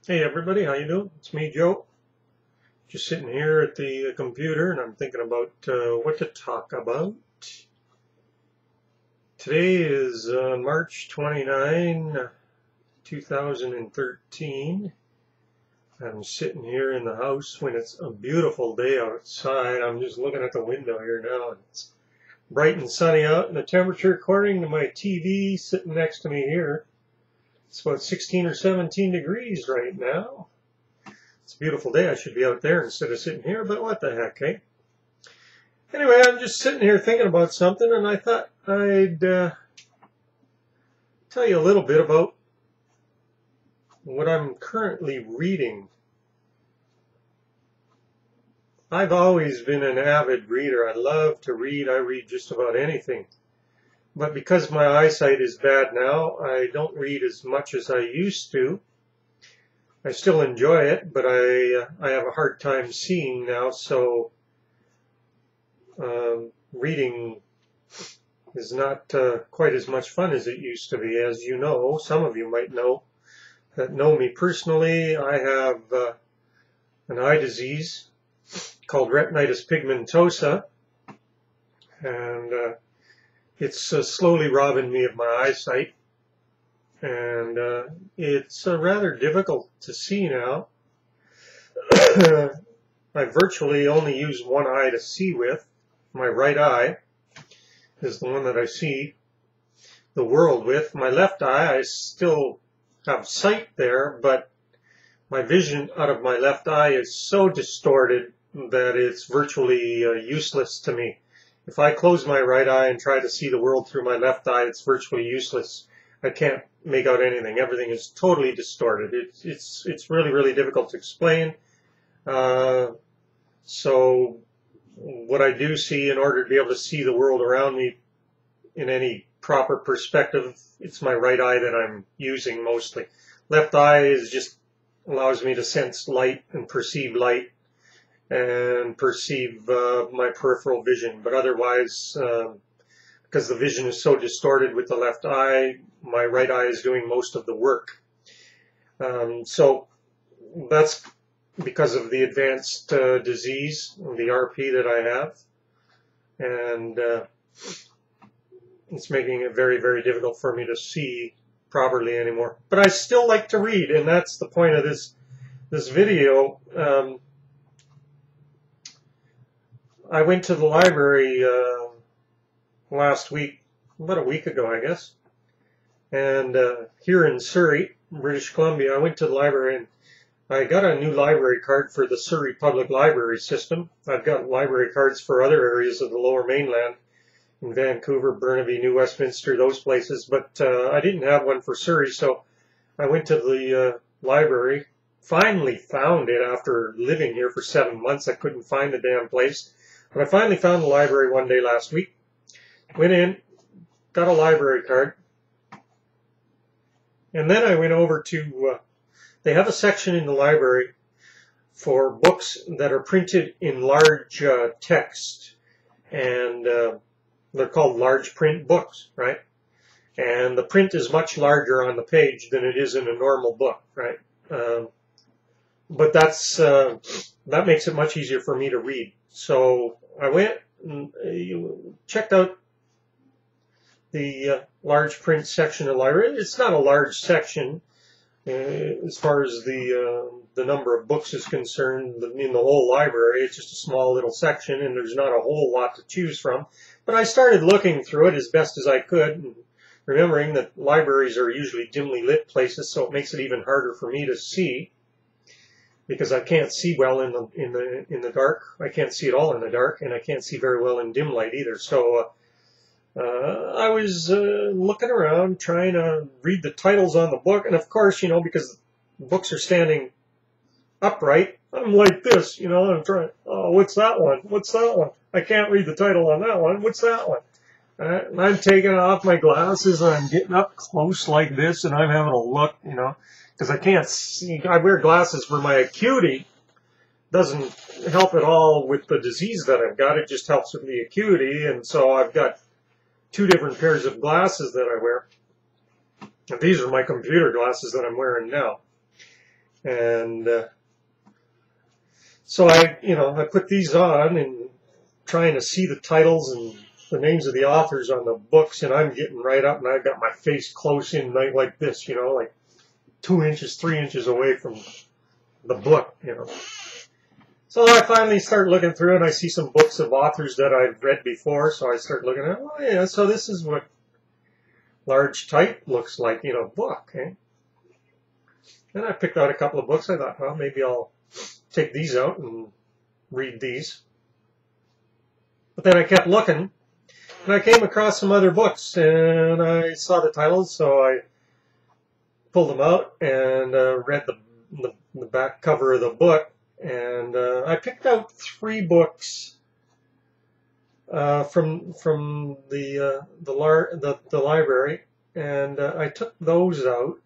Hey everybody, how you doing? It's me, Joe. Just sitting here at the computer, and I'm thinking about what to talk about. Today is March 29, 2013. I'm sitting here in the house when it's a beautiful day outside. I'm just looking at the window here now, and it's bright and sunny out, and the temperature, according to my TV sitting next to me here, it's about 16 or 17 degrees right now. It's a beautiful day. I should be out there instead of sitting here, but what the heck, eh? Anyway, I'm just sitting here thinking about something, and I thought I'd tell you a little bit about what I'm currently reading. I've always been an avid reader. I love to read. I read just about anything. But because my eyesight is bad now, I don't read as much as I used to. I still enjoy it, but I have a hard time seeing now, so reading is not quite as much fun as it used to be. As you know, some of you might know that know me personally, I have an eye disease called Retinitis Pigmentosa, and it's slowly robbing me of my eyesight. And it's rather difficult to see now. I virtually only use one eye to see with. My right eye is the one that I see the world with. My left eye, I still have sight there, but my vision out of my left eye is so distorted that it's virtually useless to me. If I close my right eye and try to see the world through my left eye, it's virtually useless. I can't make out anything. Everything is totally distorted. It's really, really difficult to explain. So what I do see, in order to be able to see the world around me in any proper perspective, it's my right eye that I'm using mostly. Left eye is just allows me to sense light and perceive light and perceive my peripheral vision. But otherwise, because the vision is so distorted with the left eye, my right eye is doing most of the work. So that's because of the advanced disease, the RP that I have, and it's making it very, very difficult for me to see properly anymore. But I still like to read, and that's the point of this video. I went to the library last week, about a week ago, I guess, and here in Surrey, British Columbia, I went to the library and I got a new library card for the Surrey Public Library System. I've got library cards for other areas of the Lower Mainland, in Vancouver, Burnaby, New Westminster, those places, but I didn't have one for Surrey, so I went to the library, finally found it after living here for 7 months. I couldn't find the damn place, but I finally found the library one day last week. Went in, got a library card, and then I went over to, they have a section in the library for books that are printed in large text, and they're called large print books, right? And the print is much larger on the page than it is in a normal book, right? But that's that makes it much easier for me to read. So I went and checked out the large print section of the library. It's not a large section as far as the number of books is concerned in the whole library. It's just a small little section, and there's not a whole lot to choose from. But I started looking through it as best as I could, and remembering that libraries are usually dimly lit places, so it makes it even harder for me to see, because I can't see well in the dark. I can't see at all in the dark, and I can't see very well in dim light either. So I was looking around trying to read the titles on the book, and of course, you know, because books are standing upright, I'm like this, you know, I'm trying, oh, what's that one? What's that one? I can't read the title on that one. What's that one? And I'm taking off my glasses, and I'm getting up close like this, and I'm having a look, you know, because I can't see. I wear glasses for my acuity. Doesn't help at all with the disease that I've got. It just helps with the acuity, and so I've got 2 different pairs of glasses that I wear. And these are my computer glasses that I'm wearing now. And so I put these on and trying to see the titles and the names of the authors on the books, and I'm getting right up, and I've got my face close in like this, like 2 inches, 3 inches away from the book, So I finally start looking through, and I see some books of authors that I've read before, so I start looking at, oh yeah, so this is what large type looks like, book, eh? And I picked out a couple of books. I thought, well, maybe I'll take these out and read these. But then I kept looking, and I came across some other books, and I saw the titles, so I pulled them out and read the back cover of the book. And I picked out 3 books from the library, and I took those out.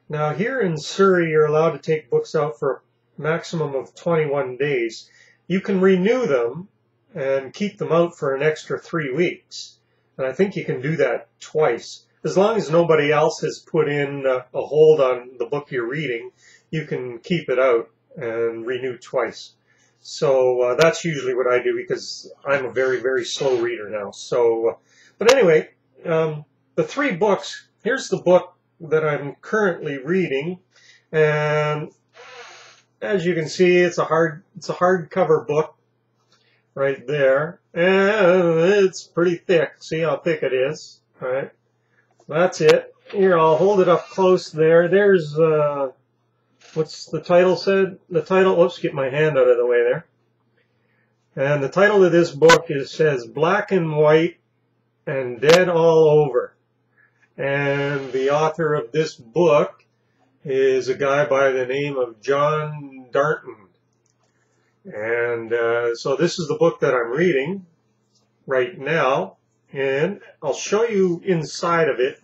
Now here in Surrey, you're allowed to take books out for a maximum of 21 days. You can renew them and keep them out for an extra 3 weeks, and I think you can do that twice. As long as nobody else has put in a hold on the book you're reading, you can keep it out and renew twice. So that's usually what I do, because I'm a very, very slow reader now. So, but anyway, the 3 books, here's the book that I'm currently reading, and as you can see, it's a hardcover book right there, and it's pretty thick. See how thick it is? All right, that's it. Here, I'll hold it up close there. There's what's the title said? The title, oops, get my hand out of the way there. And the title of this book says Black and White and Dead All Over. And the author of this book is a guy by the name of John Darnton. And so this is the book that I'm reading right now. And I'll show you inside of it.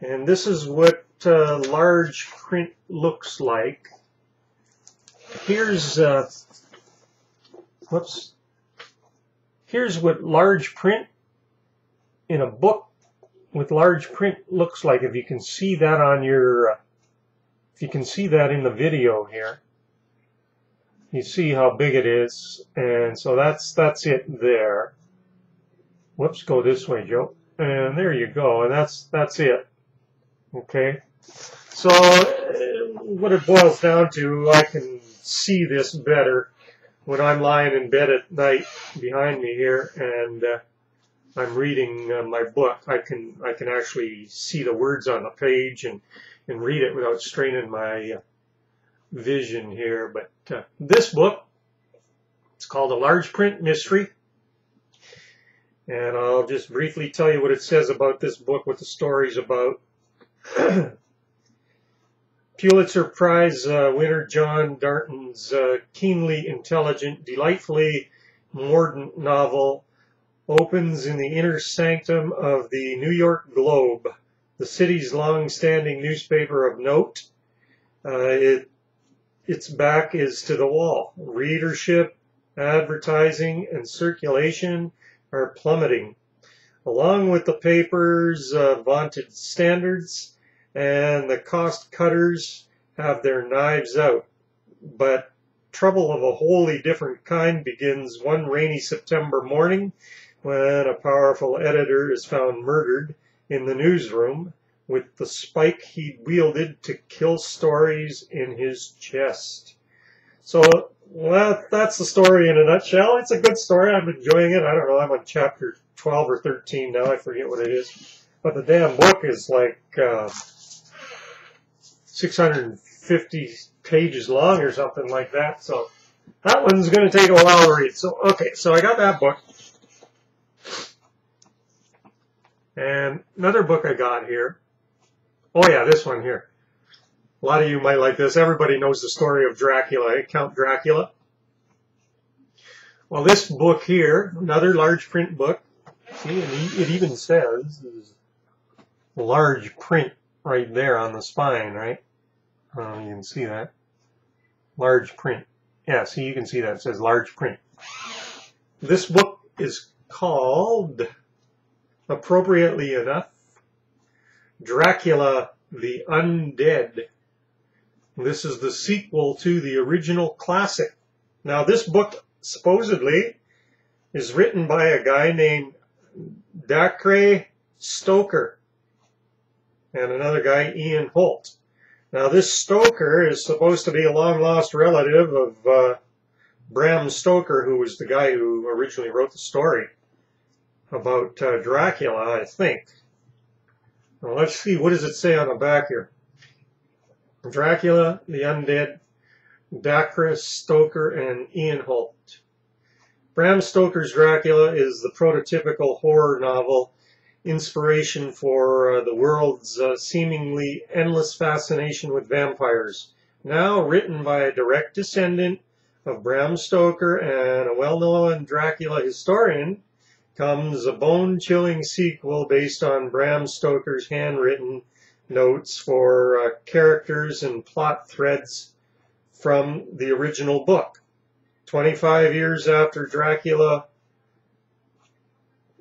And this is what large print looks like. Here's here's what large print in a book with large print looks like. If you can see that on your, if you can see that in the video here, you see how big it is. And so that's it there. Whoops, go this way, Joe. And there you go. And that's it. Okay. So what it boils down to, I can see this better when I'm lying in bed at night behind me here, and I'm reading my book. I can actually see the words on the page and read it without straining my vision here. But this book, it's called A Large Print Mystery, and I'll just briefly tell you what it says about this book, what the story's about. Pulitzer Prize winner John Darnton's keenly intelligent, delightfully mordant novel opens in the inner sanctum of the New York Globe, the city's long-standing newspaper of note. Its back is to the wall. Readership, advertising, and circulation are plummeting. Along with the paper's vaunted standards, and the cost cutters have their knives out. But trouble of a wholly different kind begins one rainy September morning when a powerful editor is found murdered in the newsroom with the spike he wielded to kill stories in his chest. So, well, that's the story in a nutshell. It's a good story. I'm enjoying it. I don't know. I'm on chapter 12 or 13 now. I forget what it is. But the damn book is like 650 pages long or something like that. So that one's going to take a while to read. So, okay, so I got that book. And another book I got here. Oh, yeah, this one here. A lot of you might like this. Everybody knows the story of Dracula, Count Dracula. Well, this book here, another large print book. See, and it even says large print right there on the spine, right? You can see that. Large print. Yeah, see, you can see that. It says large print. This book is called, appropriately enough, Dracula the Undead. This is the sequel to the original classic. Now, this book supposedly is written by a guy named Dacre Stoker and another guy, Ian Holt. Now, this Stoker is supposed to be a long-lost relative of Bram Stoker, who was the guy who originally wrote the story about Dracula, I think. Now, let's see, what does it say on the back here? Dracula, the Undead, Dacre Stoker, and Ian Holt. Bram Stoker's Dracula is the prototypical horror novel inspiration for the world's seemingly endless fascination with vampires. Now written by a direct descendant of Bram Stoker and a well-known Dracula historian, comes a bone-chilling sequel based on Bram Stoker's handwritten notes for characters and plot threads from the original book. 25 years after Dracula,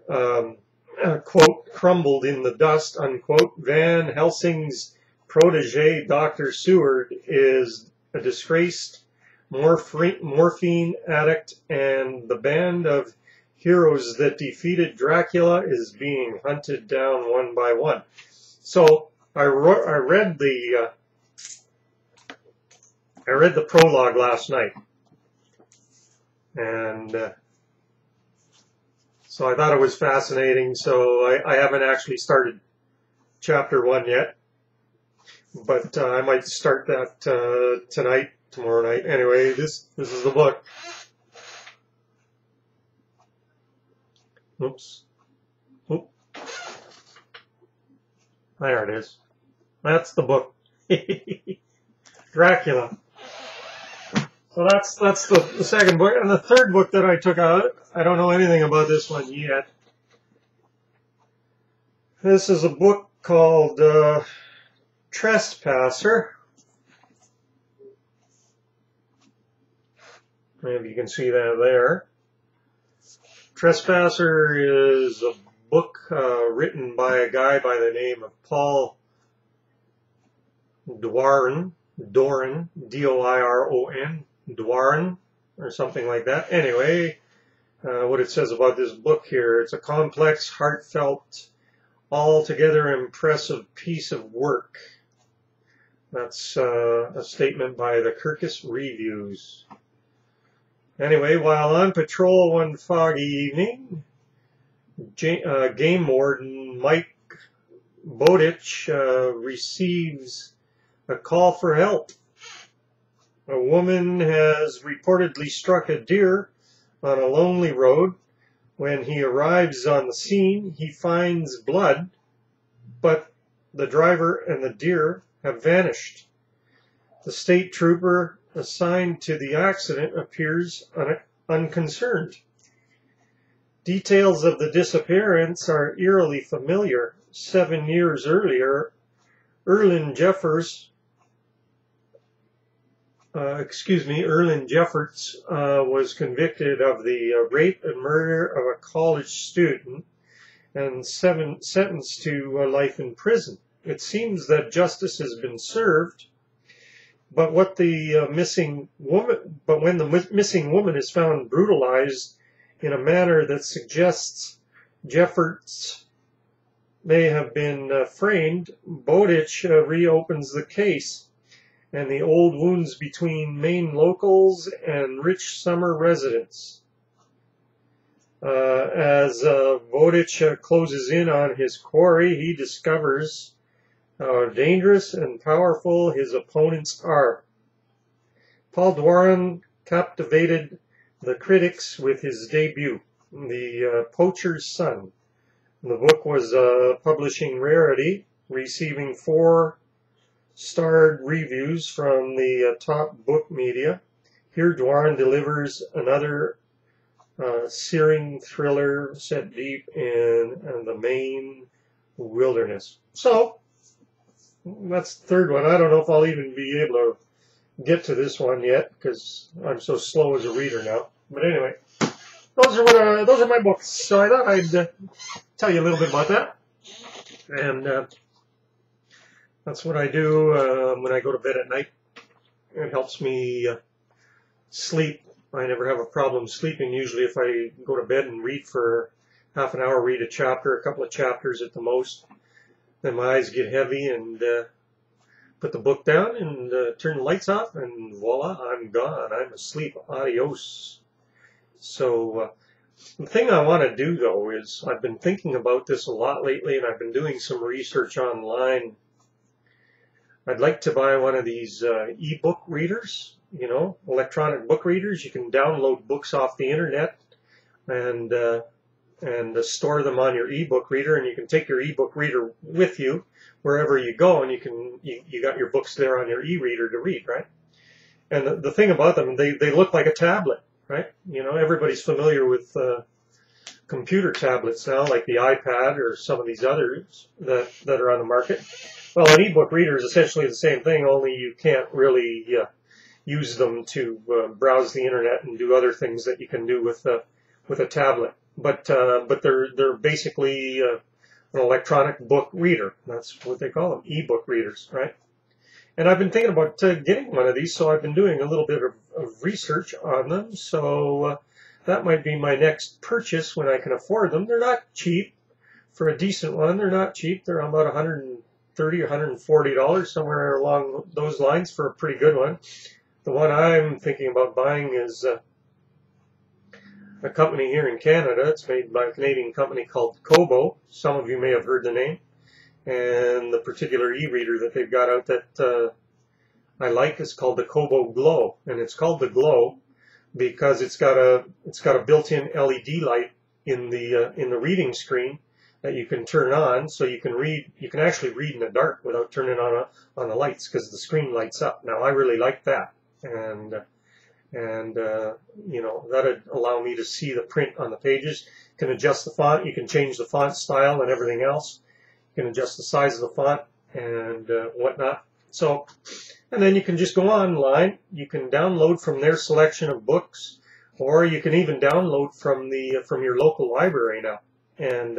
quote, crumbled in the dust, unquote, Van Helsing's protege, Dr. Seward, is a disgraced morphine addict, and the band of heroes that defeated Dracula is being hunted down one by one. So I read the prologue last night, and so I thought it was fascinating. So I haven't actually started chapter 1 yet, but I might start that tonight, tomorrow night. Anyway, this is the book. Oops. Oop. There it is. That's the book. Dracula. So that's the second book. And the third book that I took out, I don't know anything about this one yet. This is a book called Trespasser. Maybe you can see that there. Trespasser is a book written by a guy by the name of Paul Doiron, D-O-I-R-O-N, Doiron, or something like that. Anyway, what it says about this book here, it's a complex, heartfelt, altogether impressive piece of work. That's a statement by the Kirkus Reviews. Anyway, while on patrol one foggy evening, Game Warden Mike Bowditch receives a call for help. A woman has reportedly struck a deer on a lonely road. When he arrives on the scene, he finds blood, but the driver and the deer have vanished. The state trooper assigned to the accident appears unconcerned. Details of the disappearance are eerily familiar. 7 years earlier, Erlin Jeffords was convicted of the rape and murder of a college student and sentenced to life in prison. It seems that justice has been served, but when the missing woman is found brutalized in a manner that suggests Jeffords may have been framed, Bowditch reopens the case, and the old wounds between Maine locals and rich summer residents. As Bowditch closes in on his quarry, he discovers how dangerous and powerful his opponents are. Paul Doiron captivated the critics with his debut, The Poacher's Son. The book was a publishing rarity, receiving 4-starred reviews from the top book media. Here Doiron delivers another searing thriller set deep in the Maine wilderness. So, that's the third one. I don't know if I'll even be able to get to this one yet because I'm so slow as a reader now. But anyway, those are my books. So I thought I'd tell you a little bit about that. And that's what I do when I go to bed at night. It helps me sleep. I never have a problem sleeping. Usually if I go to bed and read for half an hour, read a chapter, a couple of chapters at the most, then my eyes get heavy, and put the book down and turn the lights off, and voila, I'm gone. I'm asleep. Adios. So the thing I want to do, though, is I've been thinking about this a lot lately, and I've been doing some research online. I'd like to buy one of these e-book readers, you know, electronic book readers. You can download books off the internet and store them on your e-book reader, and you can take your e-book reader with you wherever you go, and you got your books there on your e-reader to read, right? And the thing about them, they look like a tablet, right? You know, everybody's familiar with computer tablets now, like the iPad or some of these others that are on the market. Well, an e-book reader is essentially the same thing, only you can't really use them to browse the internet and do other things that you can do with a tablet. But they're basically an electronic book reader. That's what they call them, e-book readers, right? And I've been thinking about getting one of these, so I've been doing a little bit of research on them. So that might be my next purchase when I can afford them. They're not cheap. For a decent one, they're not cheap. They're about $130 or $140, somewhere along those lines for a pretty good one. The one I'm thinking about buying is a company here in Canada. It's made by a Canadian company called Kobo. Some of you may have heard the name. And the particular e-reader that they've got out that I like is called the Kobo Glow, and it's called the Glow because it's got a built-in LED light in the reading screen that you can turn on, so you can read. You can actually read in the dark without turning on the lights because the screen lights up. Now I really like that, and you know, that'd allow me to see the print on the pages. You can adjust the font. You can change the font style and everything else. You can adjust the size of the font and whatnot. So, and then you can just go online. You can download from their selection of books, or you can even download from your local library now. And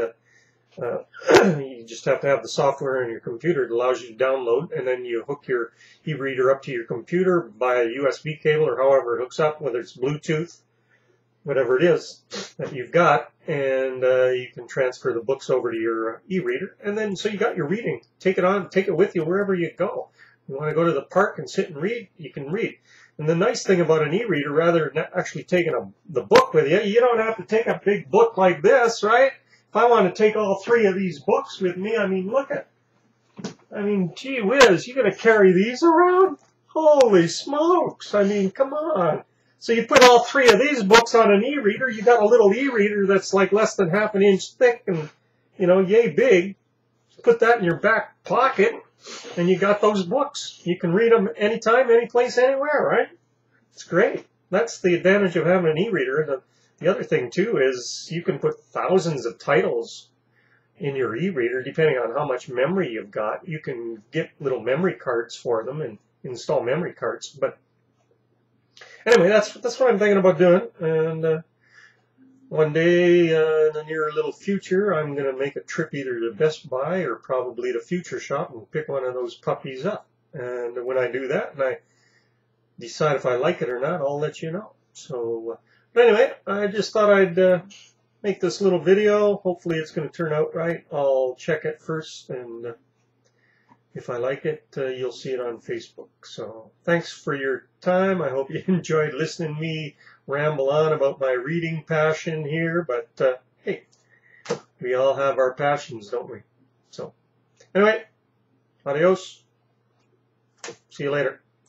you just have to have the software on your computer. It allows you to download, and then you hook your e-reader up to your computer by a USB cable or however it hooks up, whether it's Bluetooth, whatever it is that you've got, and you can transfer the books over to your e-reader, and then so you got your reading. Take it with you wherever you go. You want to go to the park and sit and read, you can read. And the nice thing about an e-reader, rather than actually taking the book with you, you don't have to take a big book like this, right? If I want to take all 3 of these books with me, I mean, gee whiz, you going to carry these around? Holy smokes, I mean, come on. So you put all 3 of these books on an e-reader, you got a little e-reader that's like less than half an inch thick and, you know, yay big. Put that in your back pocket, and you got those books. You can read them anytime, anyplace, anywhere, right? It's great. That's the advantage of having an e-reader. The other thing, too, is you can put thousands of titles in your e-reader, depending on how much memory you've got. You can get little memory cards for them and install memory cards. But anyway, that's what I'm thinking about doing. And one day in the near little future, I'm going to make a trip either to Best Buy or probably to Future Shop and pick one of those puppies up. And when I do that and I decide if I like it or not, I'll let you know. So anyway, I just thought I'd make this little video. Hopefully it's going to turn out right. I'll check it first, and if I like it, you'll see it on Facebook. So thanks for your time. I hope you enjoyed listening to me ramble on about my reading passion here. But hey, we all have our passions, don't we? So anyway, adios. See you later.